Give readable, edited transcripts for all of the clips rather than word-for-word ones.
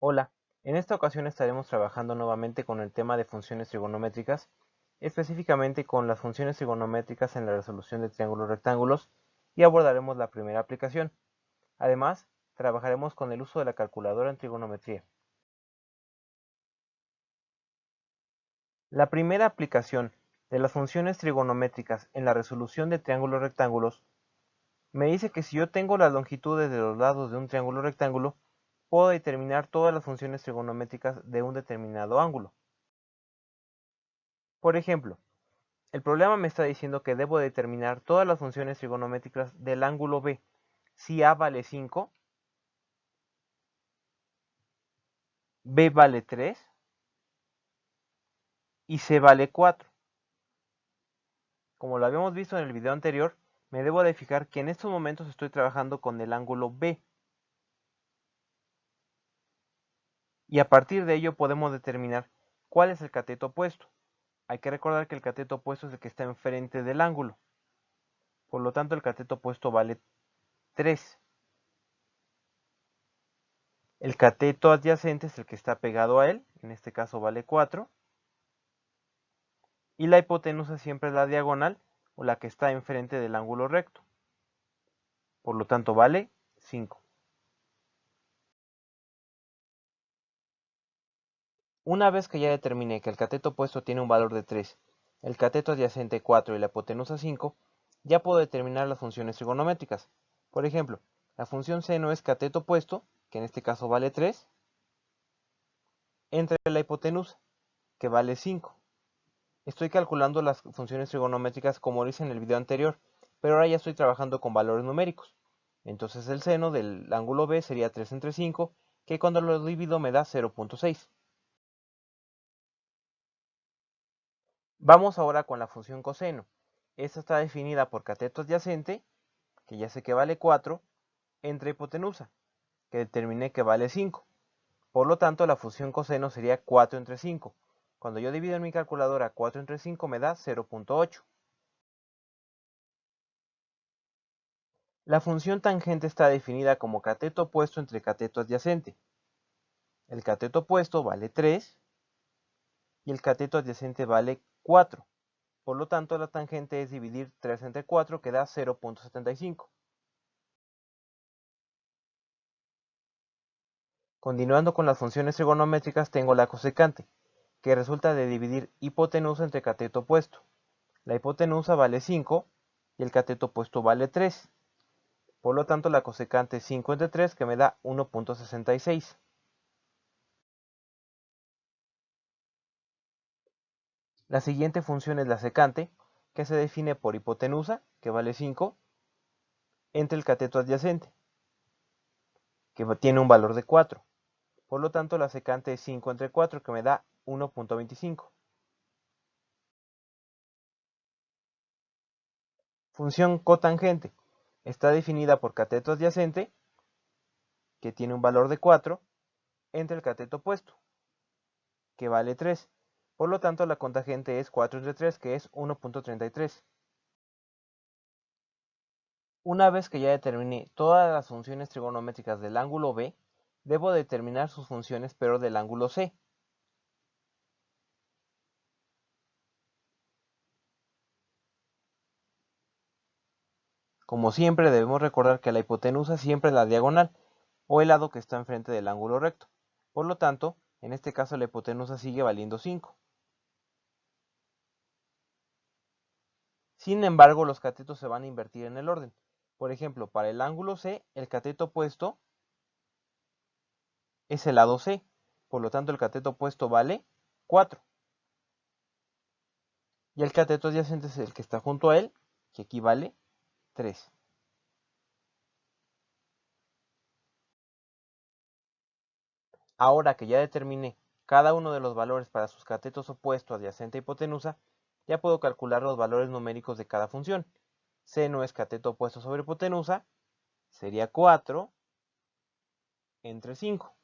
Hola, en esta ocasión estaremos trabajando nuevamente con el tema de funciones trigonométricas, específicamente con las funciones trigonométricas en la resolución de triángulos rectángulos y abordaremos la primera aplicación. Además, trabajaremos con el uso de la calculadora en trigonometría. La primera aplicación de las funciones trigonométricas en la resolución de triángulos rectángulos me dice que si yo tengo las longitudes de los lados de un triángulo rectángulo, puedo determinar todas las funciones trigonométricas de un determinado ángulo. Por ejemplo, el problema me está diciendo que debo determinar todas las funciones trigonométricas del ángulo B. Si A vale 5, B vale 3 y C vale 4. Como lo habíamos visto en el video anterior, me debo de fijar que en estos momentos estoy trabajando con el ángulo B. Y a partir de ello podemos determinar cuál es el cateto opuesto. Hay que recordar que el cateto opuesto es el que está enfrente del ángulo. Por lo tanto, el cateto opuesto vale 3. El cateto adyacente es el que está pegado a él, en este caso vale 4. Y la hipotenusa siempre es la diagonal o la que está enfrente del ángulo recto. Por lo tanto vale 5. Una vez que ya determiné que el cateto opuesto tiene un valor de 3, el cateto adyacente 4 y la hipotenusa 5, ya puedo determinar las funciones trigonométricas. Por ejemplo, la función seno es cateto opuesto, que en este caso vale 3, entre la hipotenusa, que vale 5. Estoy calculando las funciones trigonométricas como lo hice en el video anterior, pero ahora ya estoy trabajando con valores numéricos. Entonces el seno del ángulo B sería 3 entre 5, que cuando lo divido me da 0.6. Vamos ahora con la función coseno. Esta está definida por cateto adyacente, que ya sé que vale 4, entre hipotenusa, que determiné que vale 5. Por lo tanto, la función coseno sería 4 entre 5. Cuando yo divido en mi calculadora 4 entre 5 me da 0.8. La función tangente está definida como cateto opuesto entre cateto adyacente. El cateto opuesto vale 3 y el cateto adyacente vale 4. Por lo tanto, la tangente es dividir 3 entre 4, que da 0.75. Continuando con las funciones trigonométricas, tengo la cosecante, que resulta de dividir hipotenusa entre cateto opuesto. La hipotenusa vale 5 y el cateto opuesto vale 3. Por lo tanto, la cosecante es 5 entre 3, que me da 1.66. La siguiente función es la secante, que se define por hipotenusa, que vale 5, entre el cateto adyacente, que tiene un valor de 4. Por lo tanto, la secante es 5 entre 4, que me da 1.25. Función cotangente. Está definida por cateto adyacente, que tiene un valor de 4, entre el cateto opuesto, que vale 3. Por lo tanto, la cotangente es 4 entre 3, que es 1.33. Una vez que ya determiné todas las funciones trigonométricas del ángulo B, debo determinar sus funciones pero del ángulo C. Como siempre, debemos recordar que la hipotenusa siempre es la diagonal, o el lado que está enfrente del ángulo recto. Por lo tanto, en este caso la hipotenusa sigue valiendo 5. Sin embargo, los catetos se van a invertir en el orden. Por ejemplo, para el ángulo C, el cateto opuesto es el lado C. Por lo tanto, el cateto opuesto vale 4. Y el cateto adyacente es el que está junto a él, que aquí vale 3. Ahora que ya determiné cada uno de los valores para sus catetos opuestos, adyacente e hipotenusa, ya puedo calcular los valores numéricos de cada función. Seno es cateto opuesto sobre hipotenusa, sería 4 entre 5.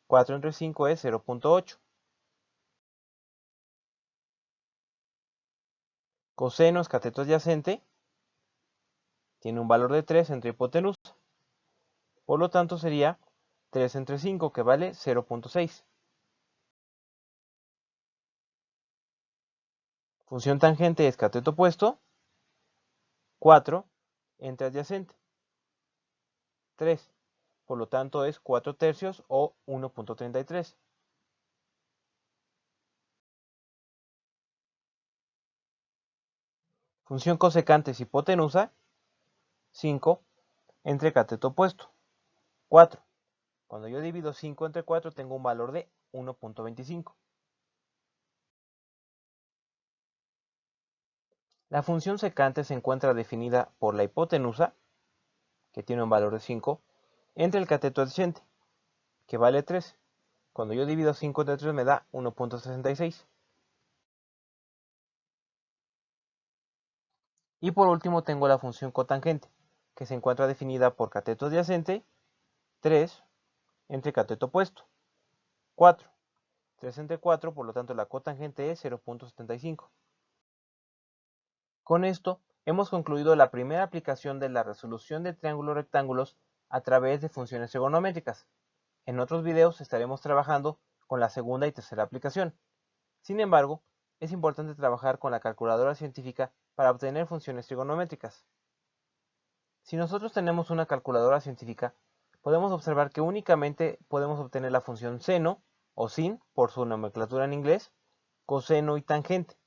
4 entre 5 es 0.8. Coseno es cateto adyacente, tiene un valor de 3 entre hipotenusa. Por lo tanto sería 3 entre 5, que vale 0.6. Función tangente es cateto opuesto, 4 entre adyacente, 3. Por lo tanto es 4 tercios o 1.33. Función cosecante es hipotenusa, 5 entre cateto opuesto, 4. Cuando yo divido 5 entre 4 tengo un valor de 1.25. La función secante se encuentra definida por la hipotenusa, que tiene un valor de 5, entre el cateto adyacente, que vale 3. Cuando yo divido 5 entre 3 me da 1.66. Y por último tengo la función cotangente, que se encuentra definida por cateto adyacente, 3 entre cateto opuesto, 4. 3 entre 4, por lo tanto la cotangente es 0.75. Con esto hemos concluido la primera aplicación de la resolución de triángulos rectángulos a través de funciones trigonométricas. En otros videos estaremos trabajando con la segunda y tercera aplicación. Sin embargo, es importante trabajar con la calculadora científica para obtener funciones trigonométricas. Si nosotros tenemos una calculadora científica, podemos observar que únicamente podemos obtener la función seno o sin, por su nomenclatura en inglés, coseno y tangente.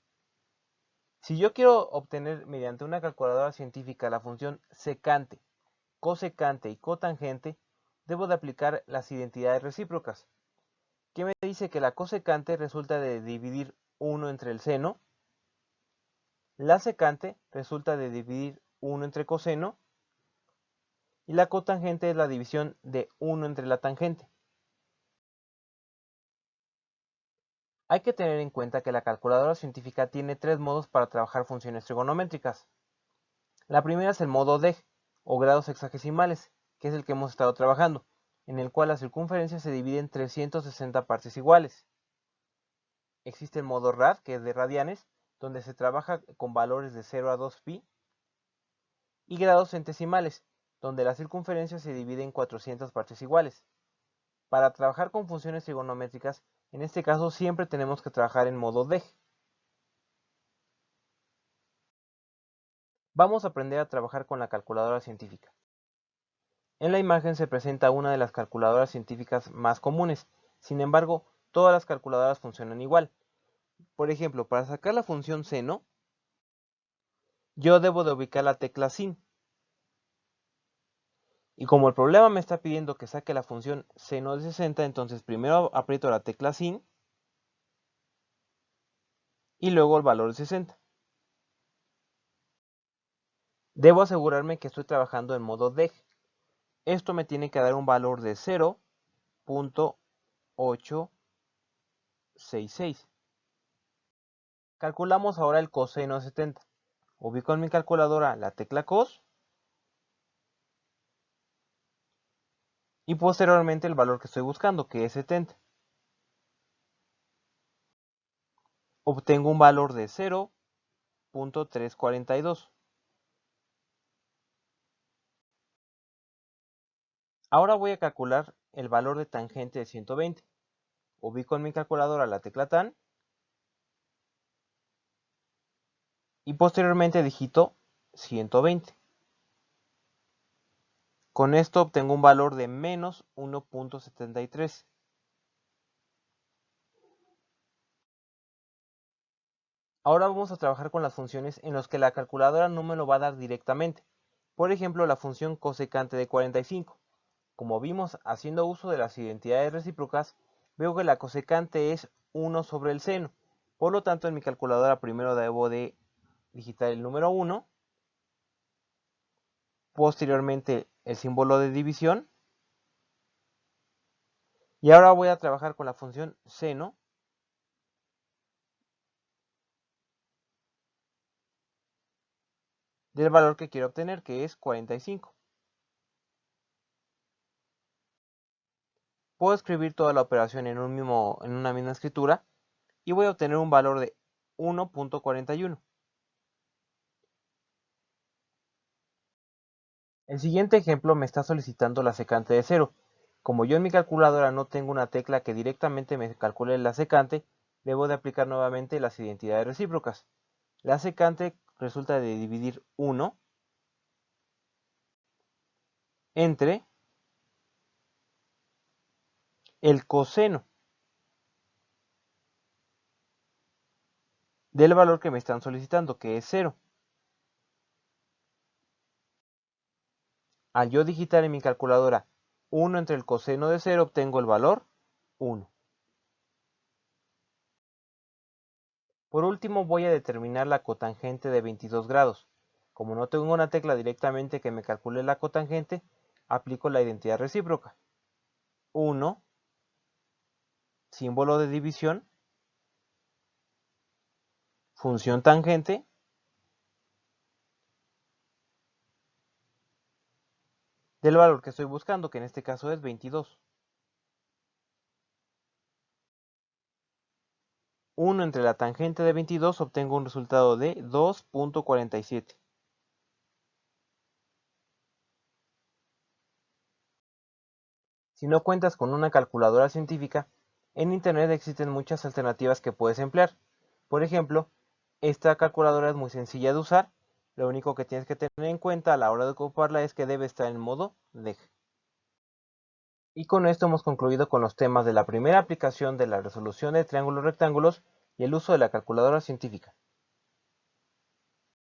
Si yo quiero obtener mediante una calculadora científica la función secante, cosecante y cotangente, debo de aplicar las identidades recíprocas, que me dice que la cosecante resulta de dividir 1 entre el seno, la secante resulta de dividir 1 entre coseno, y la cotangente es la división de 1 entre la tangente. Hay que tener en cuenta que la calculadora científica tiene 3 modos para trabajar funciones trigonométricas. La primera es el modo DEG, o grados hexagesimales, que es el que hemos estado trabajando, en el cual la circunferencia se divide en 360 partes iguales. Existe el modo rad, que es de radianes, donde se trabaja con valores de 0 a 2pi, y grados centesimales, donde la circunferencia se divide en 400 partes iguales. Para trabajar con funciones trigonométricas, en este caso siempre tenemos que trabajar en modo DEG. Vamos a aprender a trabajar con la calculadora científica. En la imagen se presenta una de las calculadoras científicas más comunes. Sin embargo, todas las calculadoras funcionan igual. Por ejemplo, para sacar la función seno, yo debo de ubicar la tecla sin. Y como el problema me está pidiendo que saque la función seno de 60, entonces primero aprieto la tecla sin y luego el valor de 60. Debo asegurarme que estoy trabajando en modo DEG. Esto me tiene que dar un valor de 0.866. Calculamos ahora el coseno de 70. Ubico en mi calculadora la tecla cos y posteriormente el valor que estoy buscando, que es 70. Obtengo un valor de 0.342. Ahora voy a calcular el valor de tangente de 120. Ubico en mi calculadora la tecla tan y posteriormente digito 120. Con esto obtengo un valor de menos 1.73. Ahora vamos a trabajar con las funciones en las que la calculadora no me lo va a dar directamente. Por ejemplo, la función cosecante de 45. Como vimos haciendo uso de las identidades recíprocas, veo que la cosecante es 1 sobre el seno. Por lo tanto, en mi calculadora primero debo de digitar el número 1, posteriormente el símbolo de división, y ahora voy a trabajar con la función seno del valor que quiero obtener, que es 45. Puedo escribir toda la operación en una misma escritura y voy a obtener un valor de 1.41. El siguiente ejemplo me está solicitando la secante de 0. Como yo en mi calculadora no tengo una tecla que directamente me calcule la secante, debo de aplicar nuevamente las identidades recíprocas. La secante resulta de dividir 1 entre el coseno del valor que me están solicitando, que es 0. Al yo digitar en mi calculadora 1 entre el coseno de 0, obtengo el valor 1. Por último, voy a determinar la cotangente de 22 grados. Como no tengo una tecla directamente que me calcule la cotangente, aplico la identidad recíproca. 1, símbolo de división, función tangente, del valor que estoy buscando, que en este caso es 22. 1 entre la tangente de 22 obtengo un resultado de 2.47. Si no cuentas con una calculadora científica, en Internet existen muchas alternativas que puedes emplear. Por ejemplo, esta calculadora es muy sencilla de usar. Lo único que tienes que tener en cuenta a la hora de ocuparla es que debe estar en modo DEG. Y con esto hemos concluido con los temas de la primera aplicación de la resolución de triángulos rectángulos y el uso de la calculadora científica.